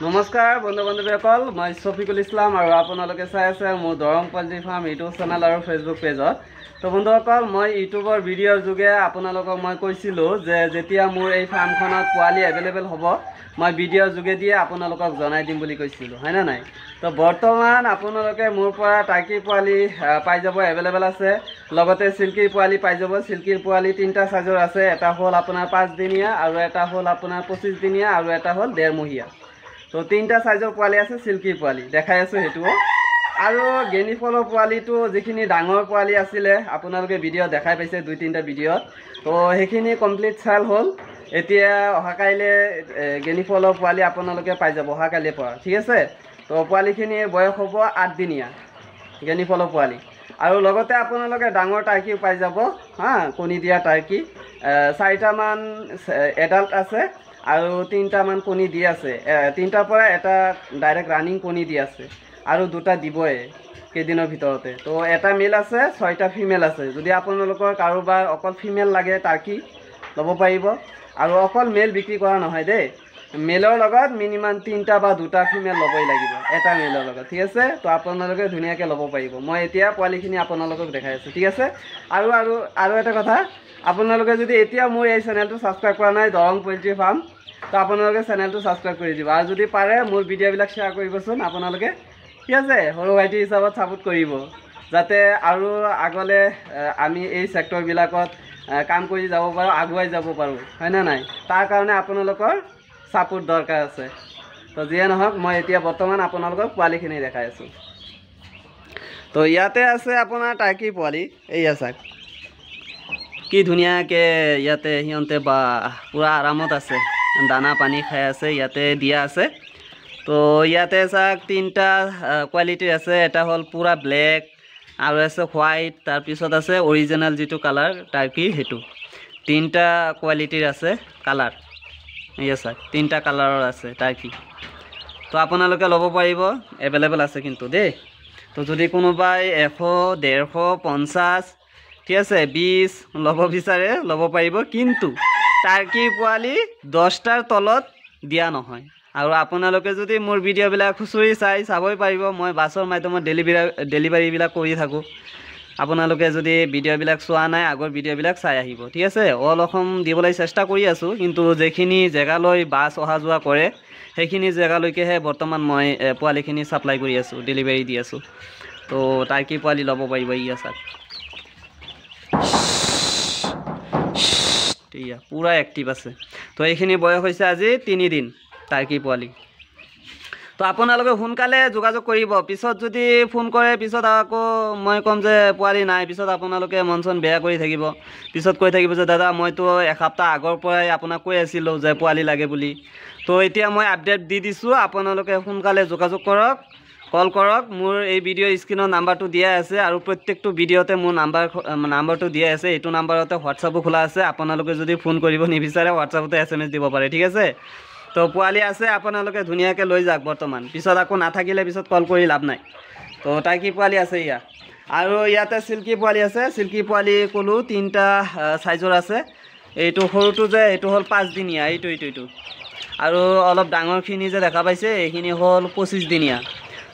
নমস্কাৰ বন্ধু বান্ধৱীসকল, মই শফিকুল ইছলাম আৰু আপোনালোকে চাই আছে মোৰ দৰং পোৱালি ফাৰ্ম ইউটিউব চেনেল আৰু ফেচবুক পেজত। তো বন্ধুসকল, মই ইউটিউবৰ ভিডিঅ'ৰ যোগে আপোনালোকক মই কৈছিলোঁ যে যেতিয়া মোৰ এই ফাৰ্মখনত পোৱালি এভেইলেবল হ'ব মই ভিডিঅ'ৰ যোগেদিয়ে আপোনালোকক জনাই দিম বুলি কৈছিলোঁ, হয়নে নাই? তো বৰ্তমান আপোনালোকে মোৰ পৰা টাৰ্কি পোৱালি পাই যাব, এভেইলেবল আছে। লগতে চিল্কিৰ পোৱালি পাই যাব। চিল্কিৰ পোৱালি তিনিটা চাইজৰ আছে, এটা হ'ল আপোনাৰ 5 দিনীয়া, আৰু এটা হ'ল আপোনাৰ 25 দিনীয়া, আৰু এটা হ'ল 1.5 মহীয়া। তো তিনিটা সাইজৰ পোৱালি আছে চিল্কিৰ পোৱালি দেখাই আছোঁ সেইটোও। আৰু গেনিফলৰ পোৱালিটো যিখিনি ডাঙৰ পোৱালি আছিলে আপোনালোকে ভিডিঅ' দেখাই পাইছে 2-3টা ভিডিঅ'ত, তো সেইখিনি কমপ্লিট চেল হ'ল। এতিয়া অহাকাইলৈ গেনিফলৰ পোৱালি আপোনালোকে পাই যাব অহাকাইলৈৰ পৰা, ঠিক আছে? তো পোৱালিখিনিৰ বয়স হ'ব 8 দিনীয়া গেনিফলৰ পোৱালি। আৰু লগতে আপোনালোকে ডাঙৰ টাৰ্কিও পাই যাব, কণী দিয়া টাৰ্কি 4টামান এডাল্ট আছে আৰু 3টামান কণী দি আছে। 3টাৰ পৰা এটা ডাইৰেক্ট ৰানিং কণী দি আছে, আৰু 2টা দিবই কেইদিনৰ ভিতৰতে। তো এটা মেল আছে, 6টা ফিমেল আছে। যদি আপোনালোকৰ কাৰোবাৰ অকল ফিমেল লাগে টাৰ্কি ল'ব পাৰিব। আৰু অকল মেল বিক্ৰী কৰা নহয় দেই, মেলৰ লগত মিনিমাম 3টা বা 2টা ফিমেল ল'বই লাগিব এটা মেলৰ লগত, ঠিক আছে? তো আপোনালোকে ধুনীয়াকৈ ল'ব পাৰিব। মই এতিয়া পোৱালিখিনি আপোনালোকক দেখাই আছোঁ, ঠিক আছে? আৰু এটা কথা, আপোনালোকে যদি এতিয়া মোৰ এই চেনেলটো ছাবস্ক্ৰাইব কৰা নাই দৰং পইণ্ট্ৰি ফাৰ্ম, তো আপোনালোকে চেনেলটো ছাবস্ক্ৰাইব কৰি দিব। আৰু যদি পাৰে মোৰ ভিডিঅ'বিলাক শ্বেয়াৰ কৰিবচোন আপোনালোকে, ঠিক আছে? সৰু ভাইটি হিচাপত ছাপোৰ্ট কৰিব, যাতে আৰু আগলৈ আমি এই ছেক্টৰবিলাকত কাম কৰি যাব পাৰোঁ, আগুৱাই যাব পাৰোঁ, হয়নে নাই? তাৰ কাৰণে আপোনালোকৰ ছাপোৰ্ট দৰকাৰ আছে। তো যিয়ে নহওক, মই এতিয়া বৰ্তমান আপোনালোকক পোৱালিখিনি দেখাই আছোঁ। তো ইয়াতে আছে আপোনাৰ টাৰ্কি পোৱালি, এইয়া চাওক কি ধুনীয়াকৈ ইয়াতে সিহঁতে বা পূৰা আৰামত আছে, দানা পানী খাই আছে, ইয়াতে দিয়া আছে। তো ইয়াতে চাওক 3টা কোৱালিটিৰ আছে। এটা হ'ল পূৰা ব্লেক, আৰু আছে হোৱাইট, তাৰপিছত আছে অৰিজিনেল যিটো কালাৰ টাৰ্কিৰ সেইটো। 3টা কোৱালিটিৰ আছে কালাৰ, এয়া চাওক 3টা কালাৰৰ আছে টাৰ্কি। তো আপোনালোকে ল'ব পাৰিব, এভেইলেবল আছে কিন্তু দেই। তো যদি কোনোবাই 100, 150, 50, ঠিক আছে 20 ল'ব বিচাৰে ল'ব পাৰিব, কিন্তু টাৰ্কিৰ পোৱালি 10টাৰ তলত দিয়া নহয়। আৰু আপোনালোকে যদি মোৰ ভিডিঅ'বিলাক খুচৰি চাবই পাৰিব, মই বাছৰ মাধ্যমত ডেলিভাৰীবিলাক কৰি থাকোঁ। আপোনালোকে যদি ভিডিঅ'বিলাক চোৱা নাই আগৰ ভিডিঅ'বিলাক চাই আহিব, ঠিক আছে? অল অসম দিবলৈ চেষ্টা কৰি আছোঁ, কিন্তু যিখিনি জেগালৈ বাছ অহা যোৱা কৰে সেইখিনি জেগালৈকেহে বৰ্তমান মই পোৱালিখিনি ছাপ্লাই কৰি আছোঁ, ডেলিভাৰী দি আছোঁ। তো টাৰ্কি পোৱালি ল'ব পাৰিব। ই আছে এয়া পূৰা এক্টিভ আছে। তো এইখিনি বয়স হৈছে আজি 3 দিন টাৰ্কি পোৱালি। তো আপোনালোকে সোনকালে যোগাযোগ কৰিব। পিছত যদি ফোন কৰে পিছত আকৌ মই ক'ম যে পোৱালি নাই, পিছত আপোনালোকে মন চন বেয়া কৰি থাকিব, পিছত কৈ থাকিব যে দাদা মইতো এসপ্তাহ আগৰ পৰাই আপোনাক কৈ আছিলোঁ যে পোৱালি লাগে বুলি। তো এতিয়া মই আপডেট দি দিছোঁ, আপোনালোকে সোনকালে যোগাযোগ কৰক, কল কৰক। মোৰ এই ভিডিঅ' স্ক্ৰীনৰ নাম্বাৰটো দিয়া আছে, আৰু প্ৰত্যেকটো ভিডিঅ'তে মোৰ নাম্বাৰটো দিয়া আছে। এইটো নাম্বাৰতে হোৱাটছআপো খোলা আছে। আপোনালোকে যদি ফোন কৰিব নিবিচাৰে হোৱাটছআপতে SMS দিব পাৰে, ঠিক আছে? তো পোৱালি আছে, আপোনালোকে ধুনীয়াকৈ লৈ যাওক বৰ্তমান, পিছত আকৌ নাথাকিলে পিছত কল কৰি লাভ নাই। তো টাৰ্কি পোৱালি আছে ইয়া। আৰু ইয়াতে চিল্কি পোৱালি আছে। চিল্কি পোৱালি ক'লোঁ 3টা চাইজৰ আছে। এইটো সৰুটো যে এইটো হ'ল 5 দিনীয়া, এইটো আৰু অলপ ডাঙৰখিনি যে দেখা পাইছে এইখিনি হ'ল 25 দিনীয়া।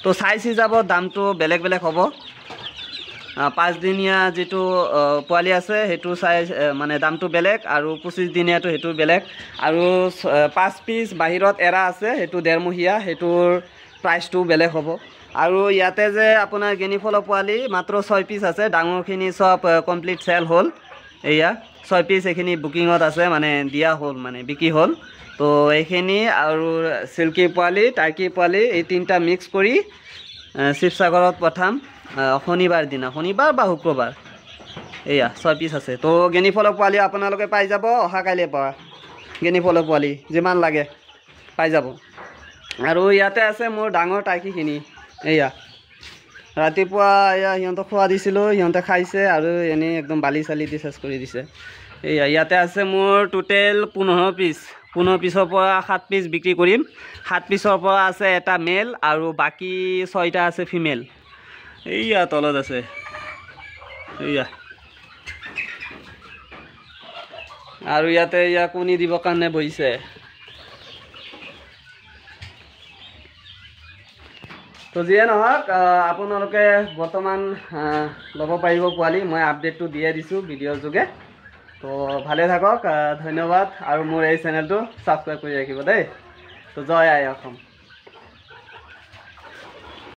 তো চাইজ হিচাপত দামটো বেলেগ বেলেগ হ'ব। 5 দিনীয়া যিটো পোৱালি আছে সেইটো চাইজ মানে দামটো বেলেগ, আৰু 25 দিনীয়াটো সেইটো বেলেগ। আৰু 5 পিচ বাহিৰত এৰা আছে, সেইটো 1.5 মহীয়া, সেইটোৰ প্ৰাইচটো বেলেগ হ'ব। আৰু ইয়াতে যে আপোনাৰ গেনিফলৰ পোৱালি মাত্ৰ 6 পিচ আছে, ডাঙৰখিনি চব কমপ্লিট চেল হ'ল। এয়া 6 পিচ এইখিনি বুকিঙত আছে, মানে দিয়া হ'ল, মানে বিক্ৰী হ'ল। তো এইখিনি আৰু চিল্কি পোৱালি টাৰ্কি পোৱালি এই 3টা মিক্স কৰি শিৱসাগৰত পঠাম শনিবাৰ দিনা, শনিবাৰ বা শুক্ৰবাৰ। এয়া 6 পিচ আছে। তো গেনিফলৰ পোৱালি আপোনালোকে পাই যাব অহাকাইলৈৰ পৰা। গেনিফলৰ পোৱালি যিমান লাগে পাই যাব। আৰু ইয়াতে আছে মোৰ ডাঙৰ টাৰ্কিখিনি। এয়া ৰাতিপুৱা এয়া সিহঁতক খোৱা দিছিলোঁ, সিহঁতে খাইছে আৰু এনেই একদম বালি চালি দি চেচ কৰি দিছে। এয়া ইয়াতে আছে মোৰ টোটেল 15 পিচ। 15 পিচৰ পৰা 7 পিচ বিক্ৰী কৰিম। 7 পিচৰ পৰা আছে এটা মেল, আৰু বাকী 6টা আছে ফিমেল। এইয়া তলত আছে, এইয়া। আৰু ইয়াতে কণী দিবৰ কাৰণে বহিছে। তো যিয়ে নহওক আপোনালোকে বৰ্তমান ল'ব পাৰিব পোৱালি মই আপডেটটো দিয়ে দিছোঁ ভিডিঅ'ৰ যোগে তো ভালে থাকক ধন্যবাদ আৰু মোৰ এই চেনেলটো ছাবস্ক্ৰাইব কৰি ৰাখিব দেই তো জয় আই অসম